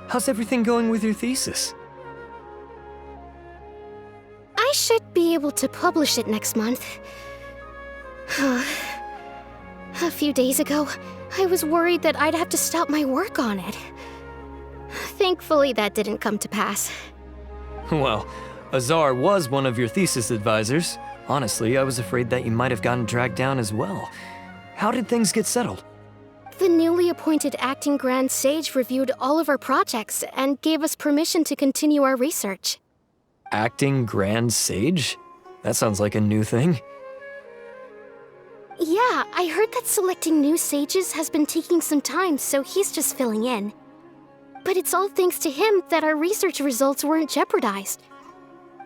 How's everything going with your thesis? I should be able to publish it next month. A few days ago, I was worried that I'd have to stop my work on it. Thankfully, that didn't come to pass. Well, Azar was one of your thesis advisors. Honestly, I was afraid that you might have gotten dragged down as well. How did things get settled? The newly appointed acting Grand Sage reviewed all of our projects and gave us permission to continue our research. Acting Grand Sage? That sounds like a new thing. Yeah, I heard that selecting new sages has been taking some time, so he's just filling in. But it's all thanks to him that our research results weren't jeopardized.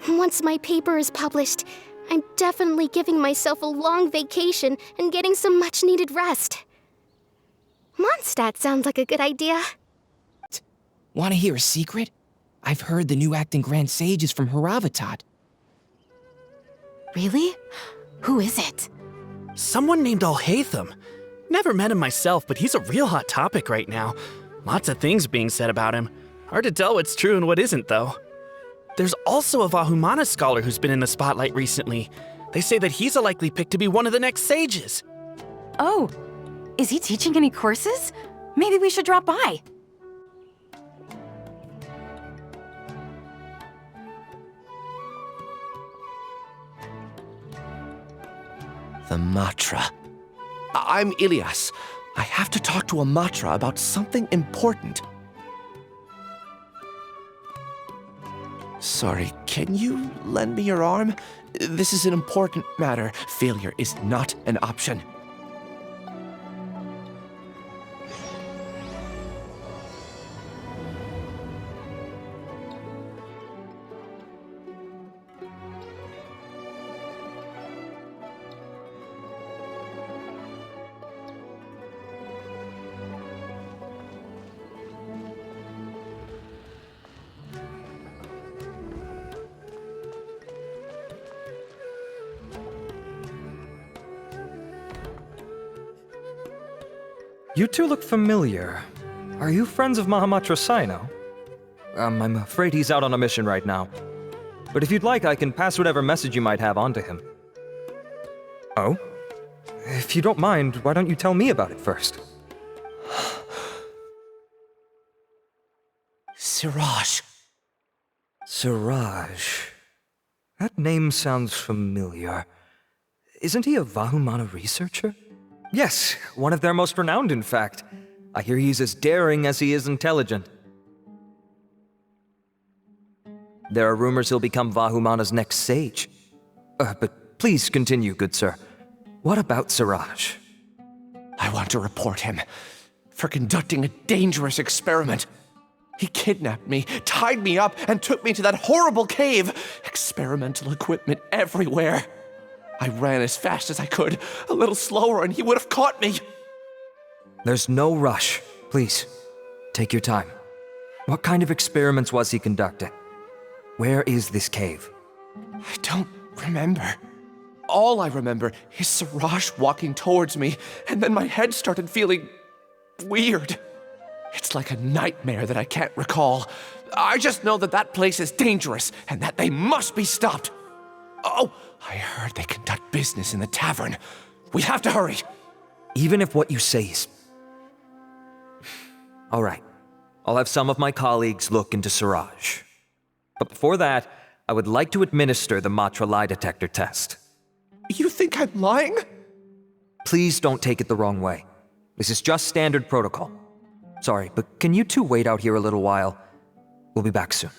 Once my paper is published, I'm definitely giving myself a long vacation and getting some much-needed rest. Mondstadt sounds like a good idea. Want to hear a secret? I've heard the new acting Grand Sage is from Haravatat. Really? Who is it? Someone named Alhaitham. Never met him myself, but he's a real hot topic right now. Lots of things being said about him. Hard to tell what's true and what isn't, though. There's also a Vahumana scholar who's been in the spotlight recently. They say that he's a likely pick to be one of the next sages. Oh, is he teaching any courses? Maybe we should drop by. The Matra. I'm Ilyas. I have to talk to a Matra about something important. Sorry, can you lend me your arm? This is an important matter. Failure is not an option. You two look familiar. Are you friends of Mahamatra Sino? I'm afraid he's out on a mission right now. But if you'd like, I can pass whatever message you might have on to him. Oh? If you don't mind, why don't you tell me about it first? Siraj. Siraj. That name sounds familiar. Isn't he a Vahumana researcher? Yes, one of their most renowned, in fact. I hear he's as daring as he is intelligent. There are rumors he'll become Vahumana's next sage. But please continue, good sir. What about Siraj? I want to report him for conducting a dangerous experiment. He kidnapped me, tied me up, and took me to that horrible cave. Experimental equipment everywhere. I ran as fast as I could, a little slower, and he would have caught me. There's no rush. Please, take your time. What kind of experiments was he conducting? Where is this cave? I don't remember. All I remember is Siraj walking towards me, and then my head started feeling weird. It's like a nightmare that I can't recall. I just know that that place is dangerous, and that they must be stopped. Oh, I heard they conduct business in the tavern. We have to hurry. Even if what you say is... All right. I'll have some of my colleagues look into Siraj. But before that, I would like to administer the Matra lie detector test. You think I'm lying? Please don't take it the wrong way. This is just standard protocol. Sorry, but can you two wait out here a little while? We'll be back soon.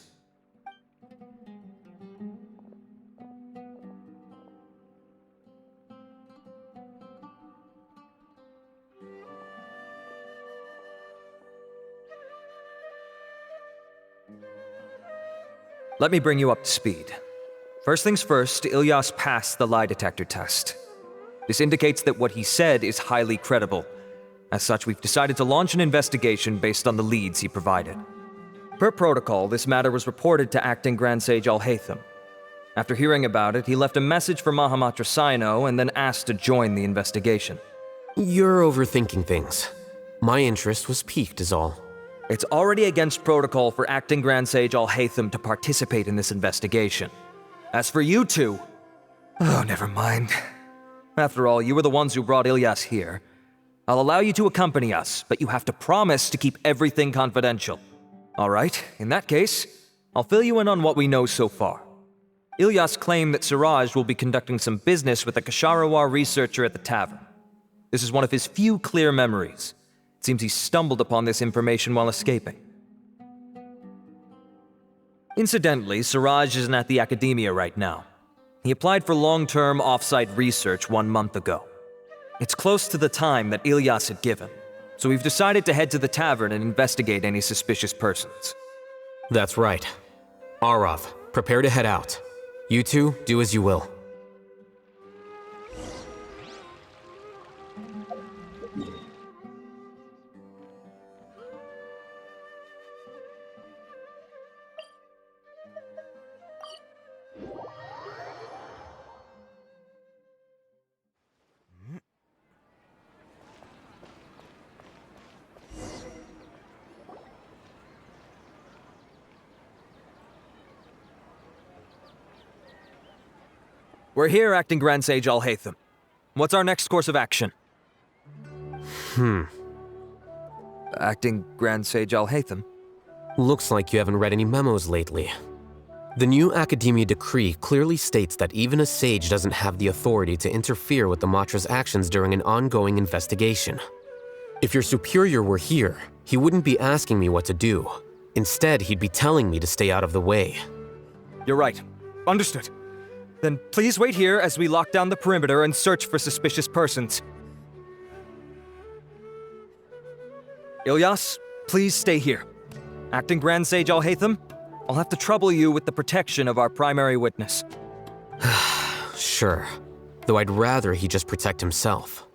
Let me bring you up to speed. First things first, Ilyas passed the lie detector test. This indicates that what he said is highly credible. As such, we've decided to launch an investigation based on the leads he provided. Per protocol, this matter was reported to Acting Grand Sage Alhaitham. After hearing about it, he left a message for Mahamatra Sino and then asked to join the investigation. You're overthinking things. My interest was piqued is all. It's already against protocol for Acting Grand Sage Alhaitham to participate in this investigation. As for you two... Oh, never mind. After all, you were the ones who brought Ilyas here. I'll allow you to accompany us, but you have to promise to keep everything confidential. Alright, in that case, I'll fill you in on what we know so far. Ilyas claimed that Siraj will be conducting some business with a Ksharawar researcher at the tavern. This is one of his few clear memories. It seems he stumbled upon this information while escaping. Incidentally, Siraj isn't at the academia right now. He applied for long-term off-site research 1 month ago. It's close to the time that Ilyas had given, so we've decided to head to the tavern and investigate any suspicious persons. That's right. Aarav, prepare to head out. You two, do as you will. We're here, Acting Grand Sage Alhaitham. What's our next course of action? Acting Grand Sage Alhaitham? Looks like you haven't read any memos lately. The new Academia decree clearly states that even a sage doesn't have the authority to interfere with the Matra's actions during an ongoing investigation. If your superior were here, he wouldn't be asking me what to do. Instead, he'd be telling me to stay out of the way. You're right. Understood. Then please wait here as we lock down the perimeter and search for suspicious persons. Ilyas, please stay here. Acting Grand Sage Alhaitham, I'll have to trouble you with the protection of our primary witness. Sure, though I'd rather he just protect himself.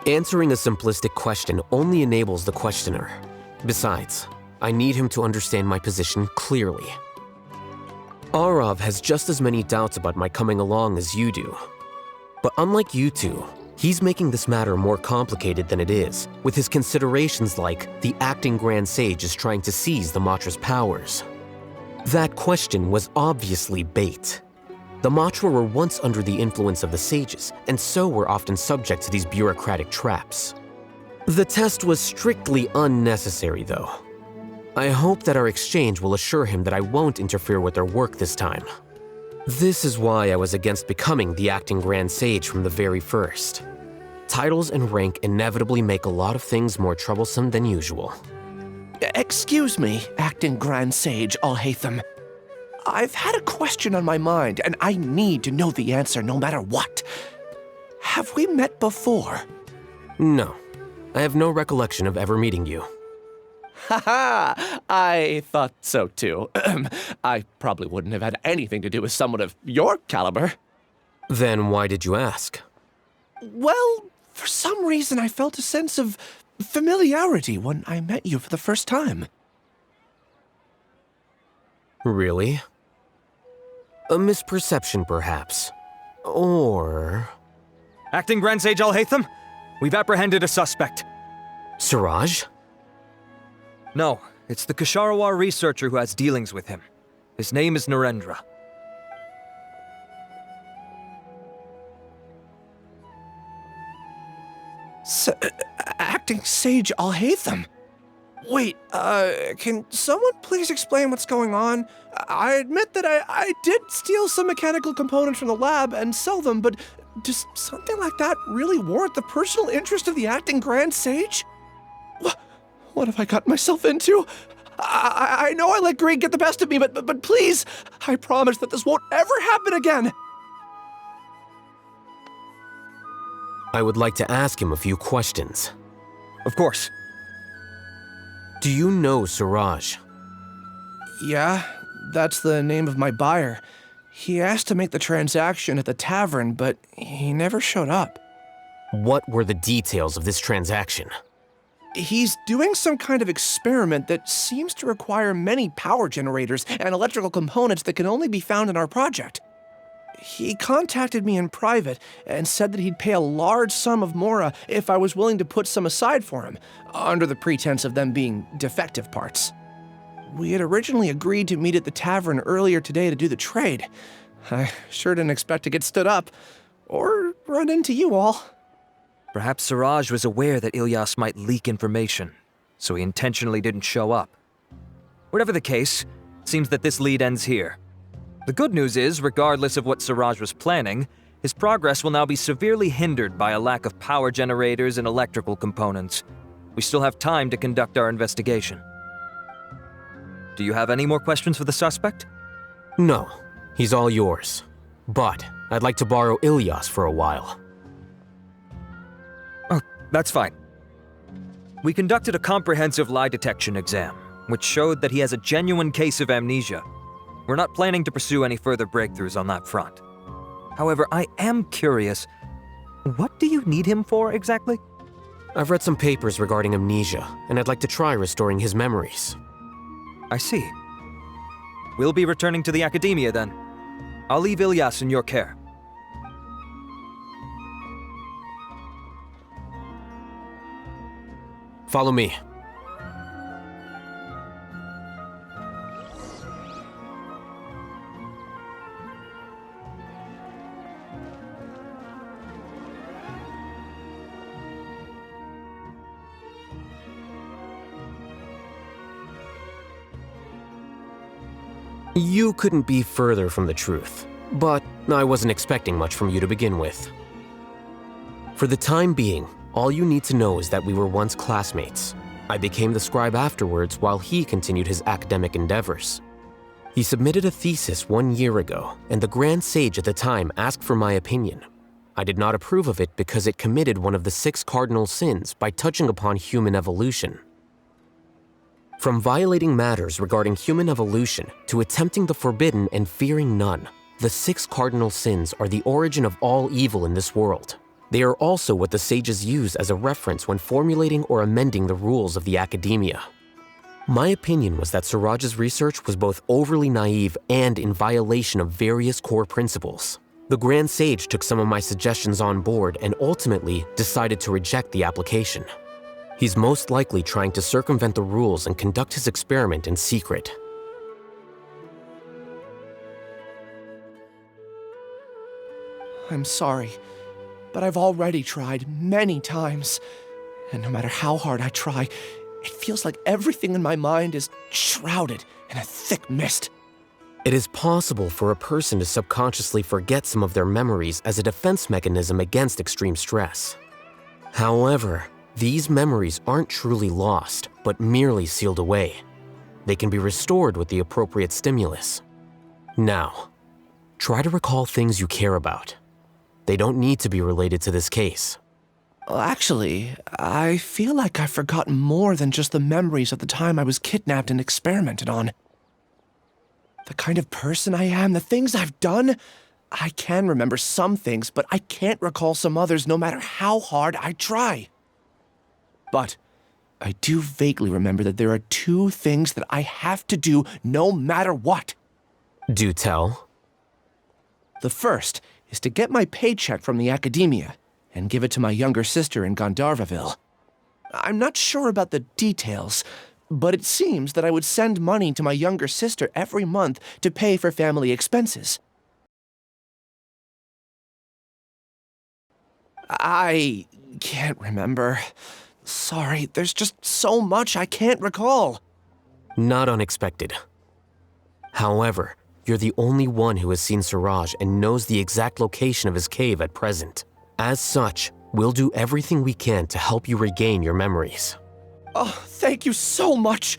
Answering a simplistic question only enables the questioner. Besides, I need him to understand my position clearly. Aarav has just as many doubts about my coming along as you do. But unlike you two, he's making this matter more complicated than it is, with his considerations like the Acting Grand Sage is trying to seize the Matra's powers. That question was obviously bait. The Matra were once under the influence of the sages, and so were often subject to these bureaucratic traps. The test was strictly unnecessary, though. I hope that our exchange will assure him that I won't interfere with their work this time. This is why I was against becoming the Acting Grand Sage from the very first. Titles and rank inevitably make a lot of things more troublesome than usual. Excuse me, Acting Grand Sage Alhaitham. I've had a question on my mind, and I need to know the answer no matter what. Have we met before? No, I have no recollection of ever meeting you. Haha, I thought so too. I probably wouldn't have had anything to do with someone of your caliber. Then why did you ask? Well, for some reason I felt a sense of familiarity when I met you for the first time. Really? A misperception, perhaps. Or... Acting Grand Sage Alhaitham, we've apprehended a suspect. Siraj? No, it's the Ksharawar researcher who has dealings with him. His name is Narendra. Acting Sage Alhaitham? Wait, can someone please explain what's going on? I admit that I did steal some mechanical components from the lab and sell them, but does something like that really warrant the personal interest of the Acting Grand Sage? What have I gotten myself into? I know I let greed get the best of me, but please, I promise that this won't ever happen again. I would like to ask him a few questions. Of course. Do you know Siraj? Yeah, that's the name of my buyer. He asked to make the transaction at the tavern, but he never showed up. What were the details of this transaction? He's doing some kind of experiment that seems to require many power generators and electrical components that can only be found in our project. He contacted me in private and said that he'd pay a large sum of mora if I was willing to put some aside for him, under the pretense of them being defective parts. We had originally agreed to meet at the tavern earlier today to do the trade. I sure didn't expect to get stood up, or run into you all. Perhaps Siraj was aware that Ilyas might leak information, so he intentionally didn't show up. Whatever the case, it seems that this lead ends here. The good news is, regardless of what Siraj was planning, his progress will now be severely hindered by a lack of power generators and electrical components. We still have time to conduct our investigation. Do you have any more questions for the suspect? No, he's all yours. But I'd like to borrow Ilyas for a while. Oh, that's fine. We conducted a comprehensive lie detection exam, which showed that he has a genuine case of amnesia. We're not planning to pursue any further breakthroughs on that front. However, I am curious, what do you need him for exactly? I've read some papers regarding amnesia, and I'd like to try restoring his memories. I see. We'll be returning to the academia then. I'll leave Ilyas in your care. Follow me. You couldn't be further from the truth, but I wasn't expecting much from you to begin with. For the time being, all you need to know is that we were once classmates. I became the scribe afterwards while he continued his academic endeavors. He submitted a thesis 1 year ago, and the Grand Sage at the time asked for my opinion. I did not approve of it because it committed one of the 6 cardinal sins by touching upon human evolution. From violating matters regarding human evolution to attempting the forbidden and fearing none, the 6 cardinal sins are the origin of all evil in this world. They are also what the sages use as a reference when formulating or amending the rules of the academia. My opinion was that Siraj's research was both overly naive and in violation of various core principles. The Grand Sage took some of my suggestions on board and ultimately decided to reject the application. He's most likely trying to circumvent the rules and conduct his experiment in secret. I'm sorry, but I've already tried many times. And no matter how hard I try, it feels like everything in my mind is shrouded in a thick mist. It is possible for a person to subconsciously forget some of their memories as a defense mechanism against extreme stress. However, these memories aren't truly lost, but merely sealed away. They can be restored with the appropriate stimulus. Now, try to recall things you care about. They don't need to be related to this case. Well, actually, I feel like I've forgotten more than just the memories of the time I was kidnapped and experimented on. The kind of person I am, the things I've done, I can remember some things, but I can't recall some others no matter how hard I try. But I do vaguely remember that there are 2 things that I have to do no matter what. Do tell. The first is to get my paycheck from the academia and give it to my younger sister in Gandharvaville. I'm not sure about the details, but it seems that I would send money to my younger sister every month to pay for family expenses. I can't remember. Sorry, there's just so much I can't recall. Not unexpected. However, you're the only one who has seen Siraj and knows the exact location of his cave at present. As such, we'll do everything we can to help you regain your memories. Oh, thank you so much.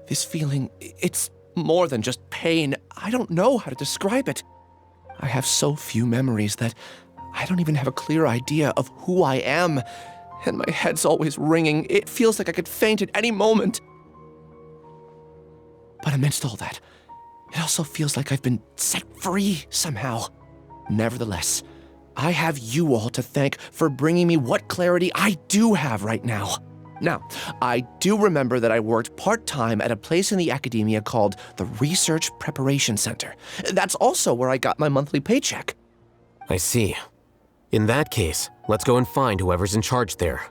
This feeling, it's more than just pain. I don't know how to describe it. I have so few memories that I don't even have a clear idea of who I am. And my head's always ringing. It feels like I could faint at any moment. But amidst all that, it also feels like I've been set free somehow. Nevertheless, I have you all to thank for bringing me what clarity I do have right now. Now, I do remember that I worked part-time at a place in the academia called the Research Preparation Center. That's also where I got my monthly paycheck. I see. In that case, let's go and find whoever's in charge there.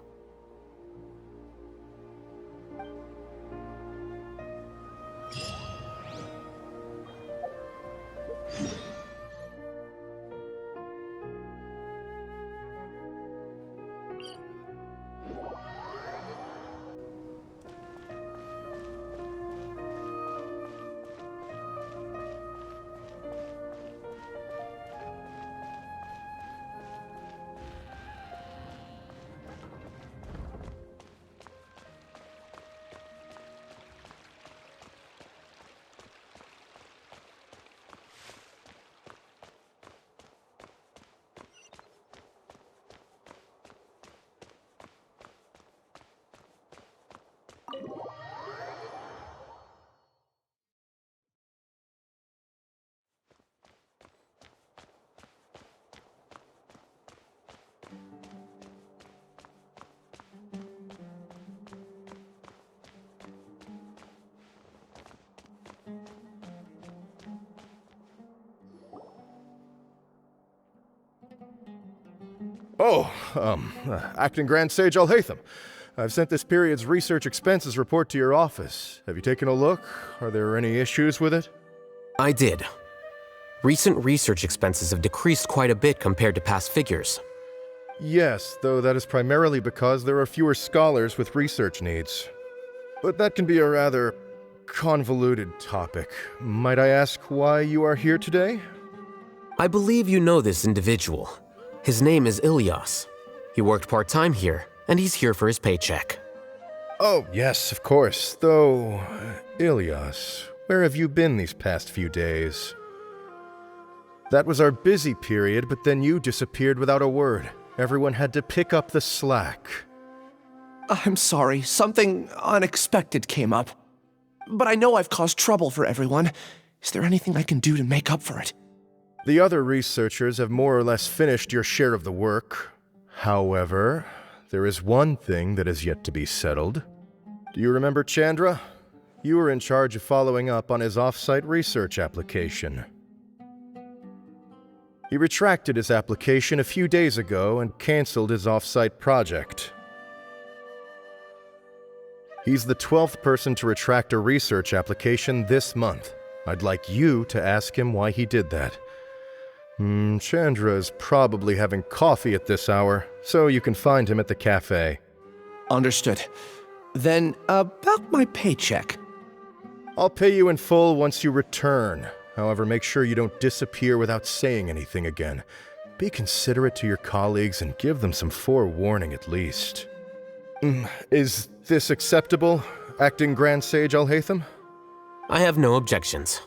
Acting Grand Sage Alhaitham. I've sent this period's research expenses report to your office. Have you taken a look? Are there any issues with it? I did. Recent research expenses have decreased quite a bit compared to past figures. Yes, though that is primarily because there are fewer scholars with research needs. But that can be a rather convoluted topic. Might I ask why you are here today? I believe you know this individual. His name is Ilyas. He worked part-time here, and he's here for his paycheck. Oh, yes, of course. Though, Ilyas, where have you been these past few days? That was our busy period, but then you disappeared without a word. Everyone had to pick up the slack. I'm sorry, something unexpected came up. But I know I've caused trouble for everyone. Is there anything I can do to make up for it? The other researchers have more or less finished your share of the work. However, there is one thing that is yet to be settled. Do you remember Chandra? You were in charge of following up on his off-site research application. He retracted his application a few days ago and canceled his off-site project. He's the 12th person to retract a research application this month. I'd like you to ask him why he did that. Chandra is probably having coffee at this hour, so you can find him at the cafe. Understood. Then, about my paycheck. I'll pay you in full once you return. However, make sure you don't disappear without saying anything again. Be considerate to your colleagues and give them some forewarning at least. Is this acceptable, Acting Grand Sage Alhaitham? I have no objections.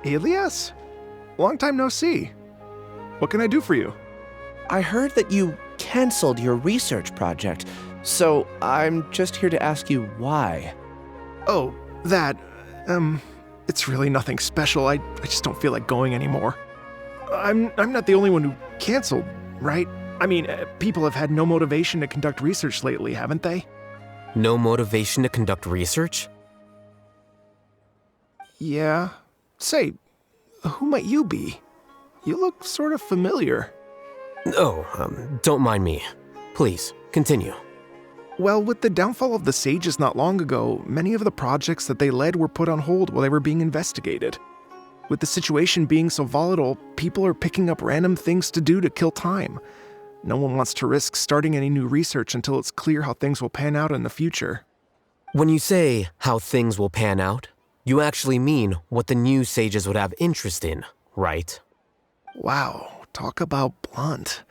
Ilyas? Long time no see. What can I do for you? I heard that you canceled your research project, so I'm just here to ask you why. Oh, that, it's really nothing special. I just don't feel like going anymore. I'm not the only one who canceled, right? I mean, people have had no motivation to conduct research lately, haven't they? No motivation to conduct research? Yeah. Say, who might you be? You look sort of familiar. Oh, don't mind me. Please, continue. Well, with the downfall of the sages not long ago, many of the projects that they led were put on hold while they were being investigated. With the situation being so volatile, people are picking up random things to do to kill time. No one wants to risk starting any new research until it's clear how things will pan out in the future. When you say how things will pan out, you actually mean what the new sages would have interest in, right? Wow, talk about blunt.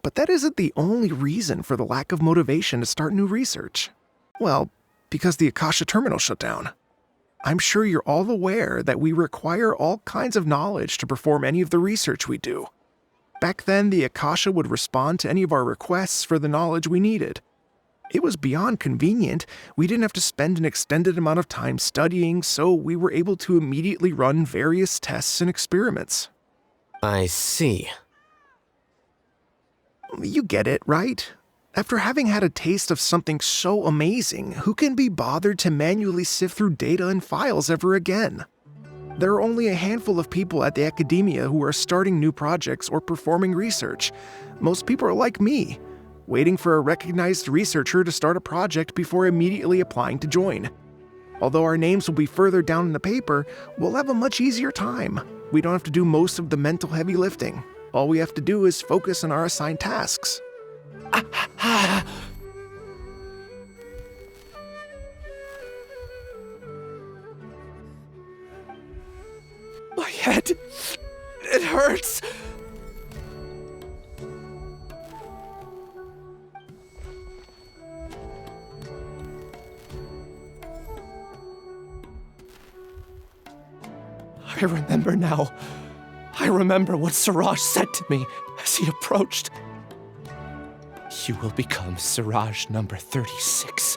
But that isn't the only reason for the lack of motivation to start new research. Well, because the Akasha terminal shut down. I'm sure you're all aware that we require all kinds of knowledge to perform any of the research we do. Back then, the Akasha would respond to any of our requests for the knowledge we needed. It was beyond convenient. We didn't have to spend an extended amount of time studying, so we were able to immediately run various tests and experiments. I see. You get it, right? After having had a taste of something so amazing, who can be bothered to manually sift through data and files ever again? There are only a handful of people at the academia who are starting new projects or performing research. Most people are like me, waiting for a recognized researcher to start a project before immediately applying to join. Although our names will be further down in the paper, we'll have a much easier time. We don't have to do most of the mental heavy lifting. All we have to do is focus on our assigned tasks. My head, it hurts. I remember now. I remember what Siraj said to me as he approached. You will become Siraj number 36.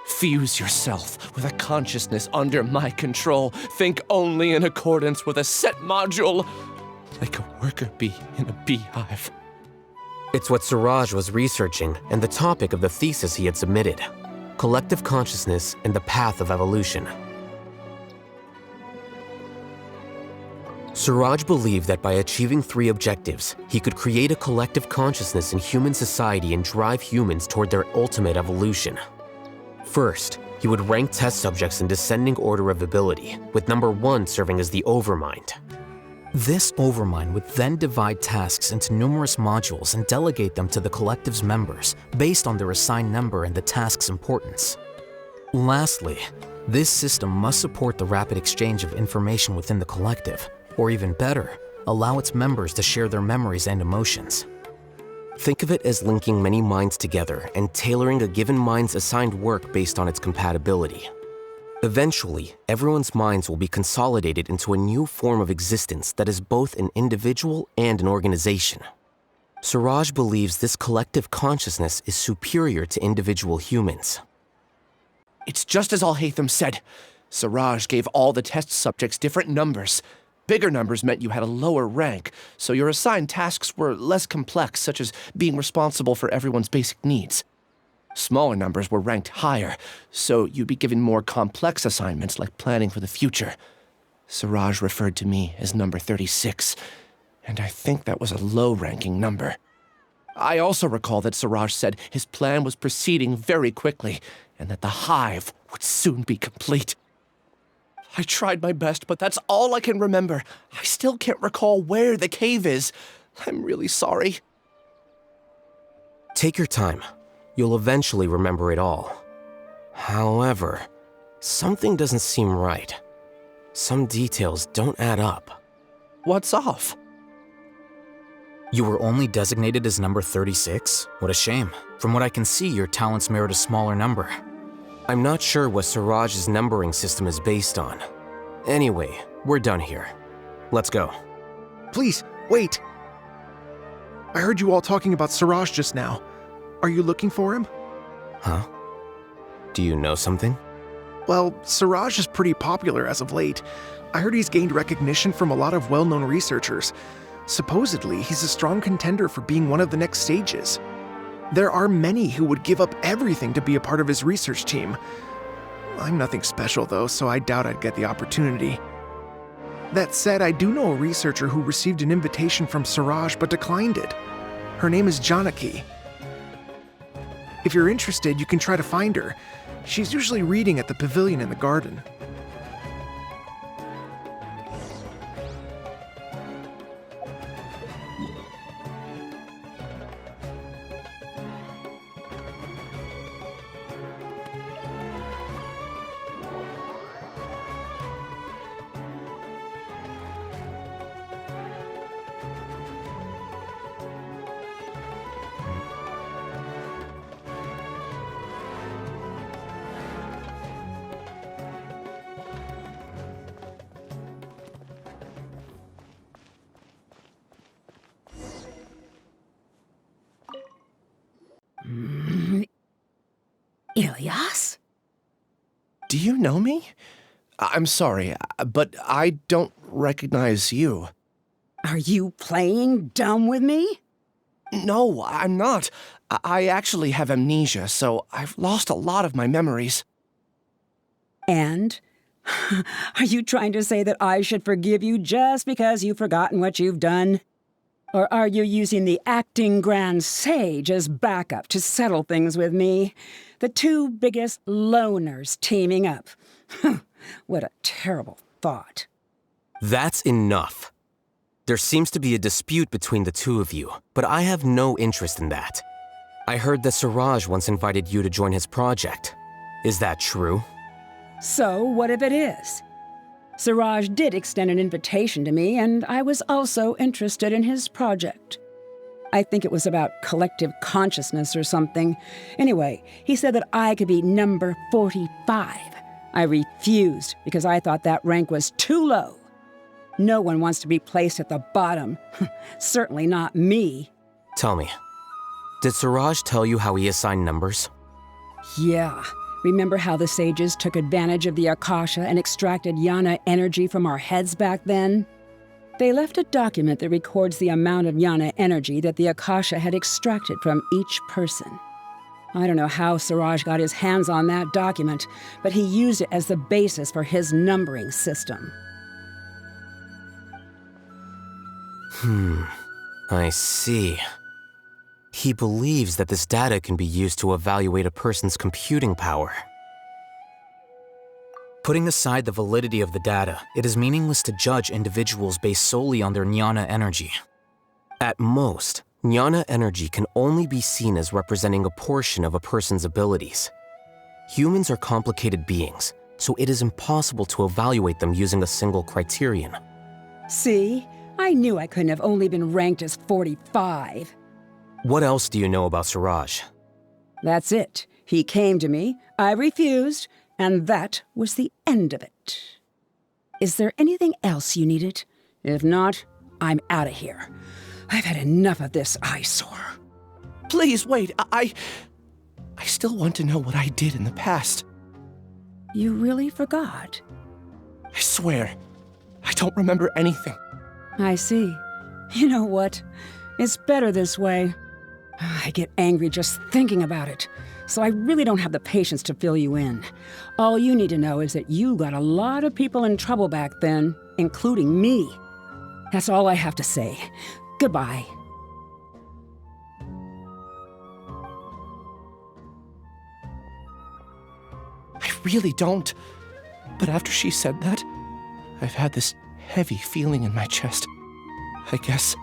Fuse yourself with a consciousness under my control. Think only in accordance with a set module, like a worker bee in a beehive. It's what Siraj was researching and the topic of the thesis he had submitted: collective consciousness and the path of evolution. Siraj believed that by achieving 3 objectives, he could create a collective consciousness in human society and drive humans toward their ultimate evolution. First, he would rank test subjects in descending order of ability, with number 1 serving as the overmind. This overmind would then divide tasks into numerous modules and delegate them to the collective's members based on their assigned number and the task's importance. Lastly, this system must support the rapid exchange of information within the collective, or even better, allow its members to share their memories and emotions. Think of it as linking many minds together and tailoring a given mind's assigned work based on its compatibility. Eventually, everyone's minds will be consolidated into a new form of existence that is both an individual and an organization. Siraj believes this collective consciousness is superior to individual humans. It's just as Alhaitham said. Siraj gave all the test subjects different numbers. Bigger numbers meant you had a lower rank, so your assigned tasks were less complex, such as being responsible for everyone's basic needs. Smaller numbers were ranked higher, so you'd be given more complex assignments like planning for the future. Siraj referred to me as number 36, and I think that was a low-ranking number. I also recall that Siraj said his plan was proceeding very quickly, and that the hive would soon be complete. I tried my best, but that's all I can remember. I still can't recall where the cave is. I'm really sorry. Take your time. You'll eventually remember it all. However, something doesn't seem right. Some details don't add up. What's off? You were only designated as number 36? What a shame. From what I can see, your talents merit a smaller number. I'm not sure what Siraj's numbering system is based on. Anyway, we're done here. Let's go. Please, wait. I heard you all talking about Siraj just now. Are you looking for him? Huh? Do you know something? Well, Siraj is pretty popular as of late. I heard he's gained recognition from a lot of well-known researchers. Supposedly, he's a strong contender for being one of the next sages. There are many who would give up everything to be a part of his research team. I'm nothing special though, so I doubt I'd get the opportunity. That said, I do know a researcher who received an invitation from Siraj but declined it. Her name is Janaki. If you're interested, you can try to find her. She's usually reading at the pavilion in the garden. Ilyas? Do you know me? I'm sorry, but I don't recognize you. Are you playing dumb with me? No, I'm not. I actually have amnesia, so I've lost a lot of my memories. And? Are you trying to say that I should forgive you just because you've forgotten what you've done? Or are you using the acting grand sage as backup to settle things with me? The two biggest loners teaming up. What a terrible thought. That's enough. There seems to be a dispute between the two of you, but I have no interest in that. I heard that Siraj once invited you to join his project. Is that true? So, what if it is? Siraj did extend an invitation to me, and I was also interested in his project. I think it was about collective consciousness or something. Anyway, he said that I could be number 45. I refused because I thought that rank was too low. No one wants to be placed at the bottom. Certainly not me. Tell me, did Siraj tell you how he assigned numbers? Yeah. Remember how the sages took advantage of the Akasha and extracted Yana energy from our heads back then? They left a document that records the amount of Yana energy that the Akasha had extracted from each person. I don't know how Siraj got his hands on that document, but he used it as the basis for his numbering system. I see. He believes that this data can be used to evaluate a person's computing power. Putting aside the validity of the data, it is meaningless to judge individuals based solely on their jnana energy. At most, jnana energy can only be seen as representing a portion of a person's abilities. Humans are complicated beings, so it is impossible to evaluate them using a single criterion. See? I knew I couldn't have only been ranked as 45. What else do you know about Siraj? That's it. He came to me, I refused, and that was the end of it. Is there anything else you needed? If not, I'm out of here. I've had enough of this eyesore. Please, wait, I still want to know what I did in the past. You really forgot? I swear, I don't remember anything. I see. You know what? It's better this way. I get angry just thinking about it, so I really don't have the patience to fill you in. All you need to know is that you got a lot of people in trouble back then, including me. That's all I have to say. Goodbye. I really don't. But after she said that, I've had this heavy feeling in my chest. I guess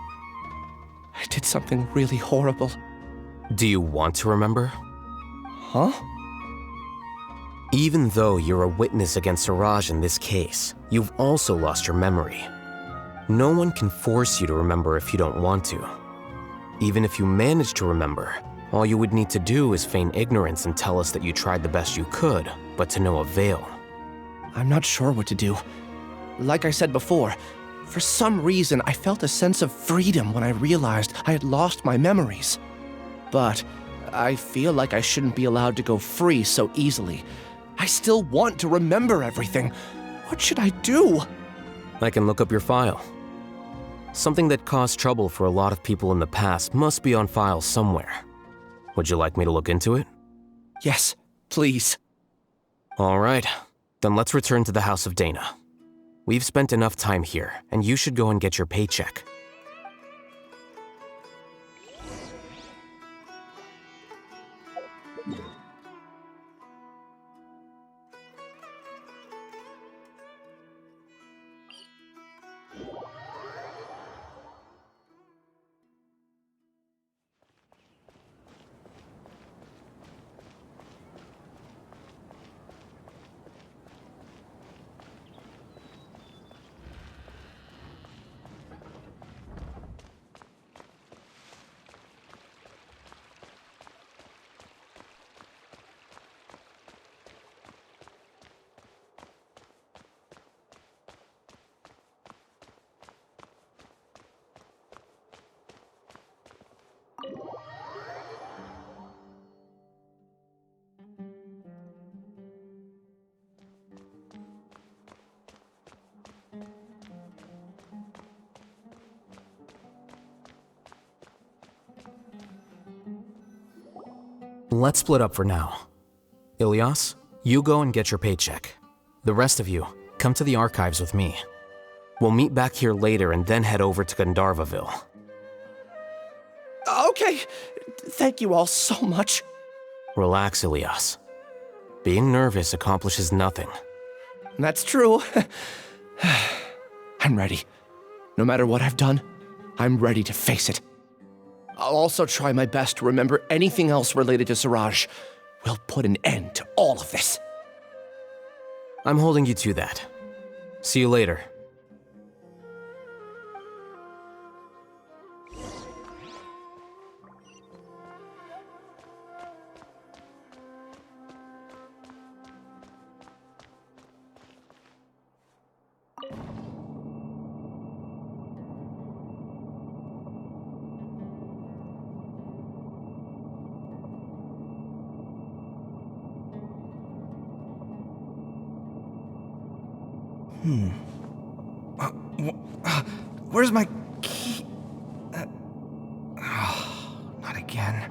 I did something really horrible. Do you want to remember? Huh? Even though you're a witness against Siraj in this case, you've also lost your memory. No one can force you to remember if you don't want to. Even if you manage to remember, all you would need to do is feign ignorance and tell us that you tried the best you could, but to no avail. I'm not sure what to do. Like I said before, for some reason I felt a sense of freedom when I realized I had lost my memories. But I feel like I shouldn't be allowed to go free so easily. I still want to remember everything. What should I do? I can look up your file. Something that caused trouble for a lot of people in the past must be on file somewhere. Would you like me to look into it? Yes, please. All right, then let's return to the House of Daena. We've spent enough time here, and you should go and get your paycheck. Let's split up for now. Ilyas, you go and get your paycheck. The rest of you, come to the archives with me. We'll meet back here later and then head over to Gandharvaville. Okay, thank you all so much. Relax, Ilyas. Being nervous accomplishes nothing. That's true. I'm ready. No matter what I've done, I'm ready to face it. I'll also try my best to remember anything else related to Suraj. We'll put an end to all of this. I'm holding you to that. See you later. Where's my key? Not again.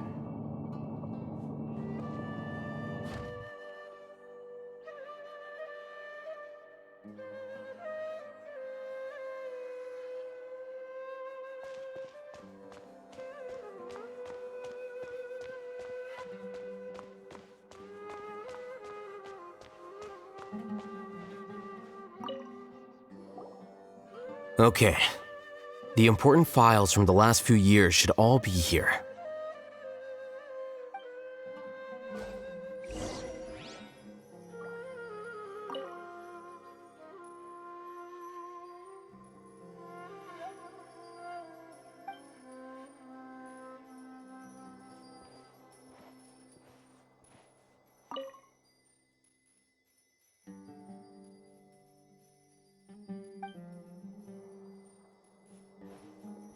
Okay. The important files from the last few years should all be here.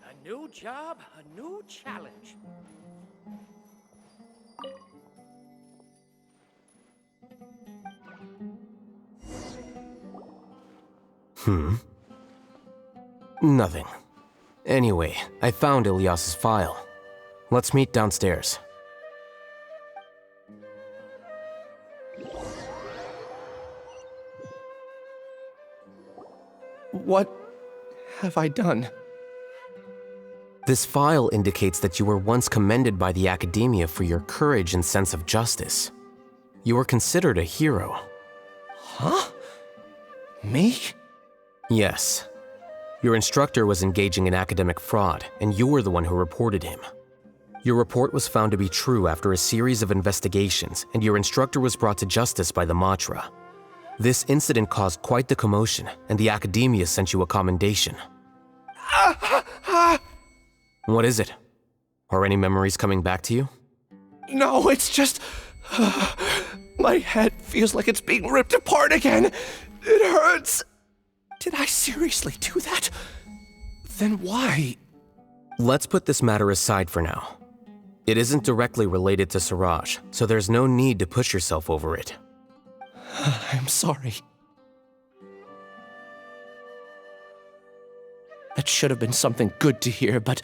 A new job, a new challenge. Nothing. Anyway, I found Ilyas's file. Let's meet downstairs. What have I done? This file indicates that you were once commended by the academia for your courage and sense of justice. You were considered a hero. Huh? Me? Yes. Your instructor was engaging in academic fraud, and you were the one who reported him. Your report was found to be true after a series of investigations, and your instructor was brought to justice by the Matra. This incident caused quite the commotion, and the academia sent you a commendation. What is it? Are any memories coming back to you? No, it's just... my head feels like it's being ripped apart again. It hurts. Did I seriously do that? Then why? Let's put this matter aside for now. It isn't directly related to Suraj, so there's no need to push yourself over it. I'm sorry. That should have been something good to hear, but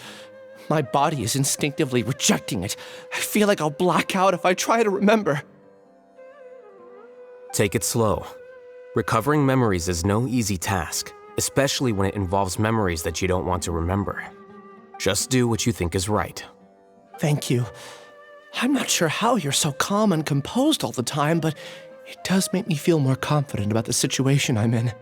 my body is instinctively rejecting it. I feel like I'll black out if I try to remember. Take it slow. Recovering memories is no easy task, especially when it involves memories that you don't want to remember. Just do what you think is right. Thank you. I'm not sure how you're so calm and composed all the time, but it does make me feel more confident about the situation I'm in.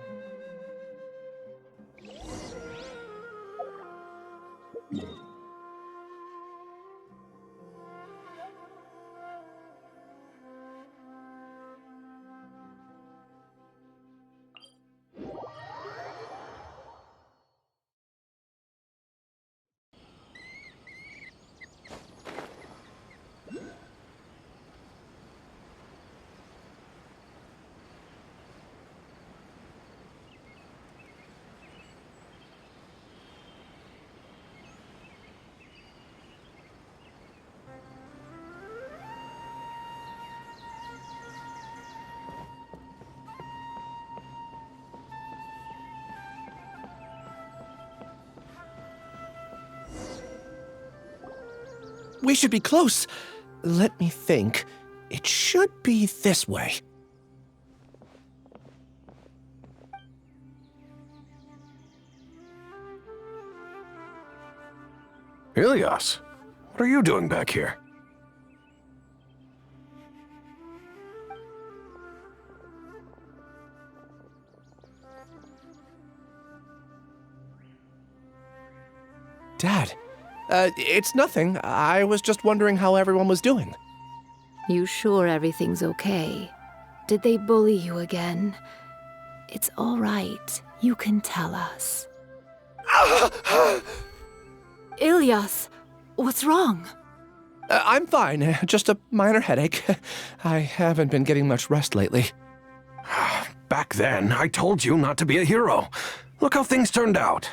We should be close. let me think. It should be this way. Ilyas, what are you doing back here? Dad, it's nothing. I was just wondering how everyone was doing. You sure everything's okay? Did they bully you again? It's all right. You can tell us. Ilyas, what's wrong? I'm fine. Just a minor headache. I haven't been getting much rest lately. Back then, I told you not to be a hero. Look how things turned out.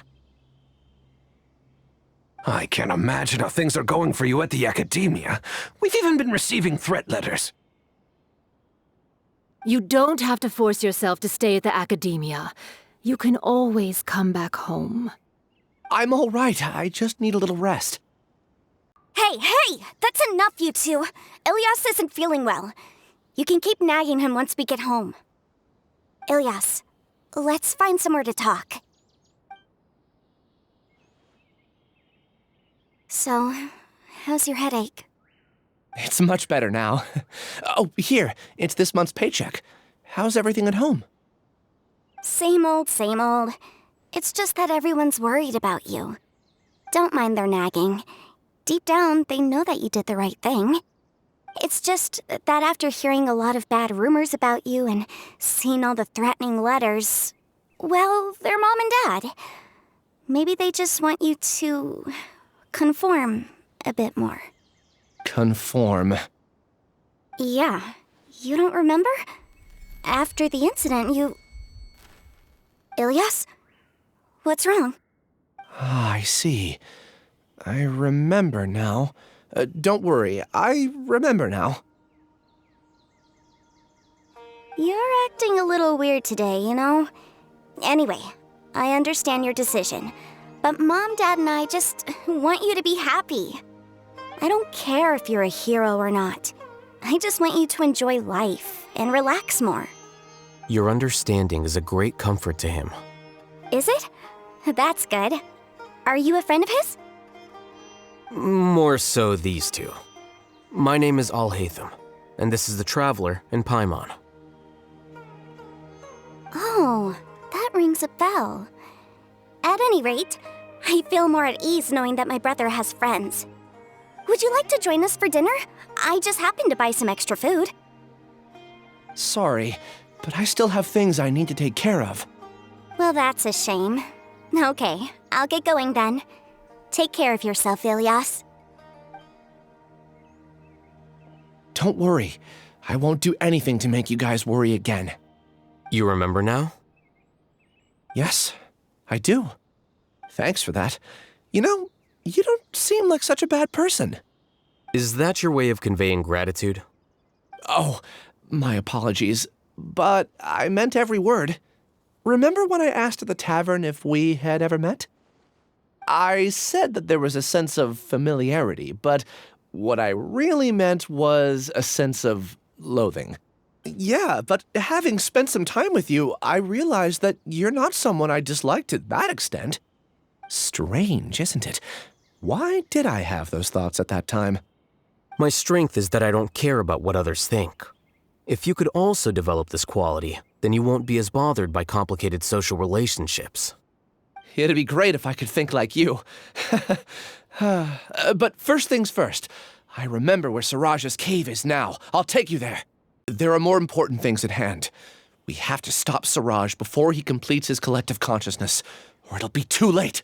I can't imagine how things are going for you at the academia. We've even been receiving threat letters. You don't have to force yourself to stay at the academia. You can always come back home. I'm all right. I just need a little rest. Hey! That's enough, you two. Ilyas isn't feeling well. You can keep nagging him once we get home. Ilyas, let's find somewhere to talk. So, how's your headache? It's much better now. Oh, here. It's this month's paycheck. How's everything at home? Same old, same old. It's just that everyone's worried about you. Don't mind their nagging. Deep down, they know that you did the right thing. It's just that after hearing a lot of bad rumors about you and seeing all the threatening letters, well, they're mom and dad. Maybe they just want you to conform a bit more. Conform. Yeah. You don't remember? After the incident, you... Ilyas? What's wrong? Ah, I see. I remember now. Don't worry, I remember now. You're acting a little weird today, you know? Anyway, I understand your decision. But Mom, Dad, and I just want you to be happy. I don't care if you're a hero or not. I just want you to enjoy life and relax more. Your understanding is a great comfort to him. Is it? That's good. Are you a friend of his? More so these two. My name is Alhaitham, and this is the Traveler in Paimon. Oh, that rings a bell. At any rate, I feel more at ease knowing that my brother has friends. Would you like to join us for dinner? I just happened to buy some extra food. Sorry, but I still have things I need to take care of. Well, that's a shame. Okay, I'll get going then. Take care of yourself, Ilyas. Don't worry. I won't do anything to make you guys worry again. You remember now? Yes, I do. Thanks for that. You know, you don't seem like such a bad person. Is that your way of conveying gratitude? Oh, my apologies. But I meant every word. Remember when I asked at the tavern if we had ever met? I said that there was a sense of familiarity, but what I really meant was a sense of loathing. Yeah, but having spent some time with you, I realized that you're not someone I dislike to that extent. Strange, isn't it? Why did I have those thoughts at that time? My strength is that I don't care about what others think. If you could also develop this quality, then you won't be as bothered by complicated social relationships. It'd be great if I could think like you. But first things first. I remember where Siraj's cave is now. I'll take you there. There are more important things at hand. We have to stop Siraj before he completes his collective consciousness, or it'll be too late.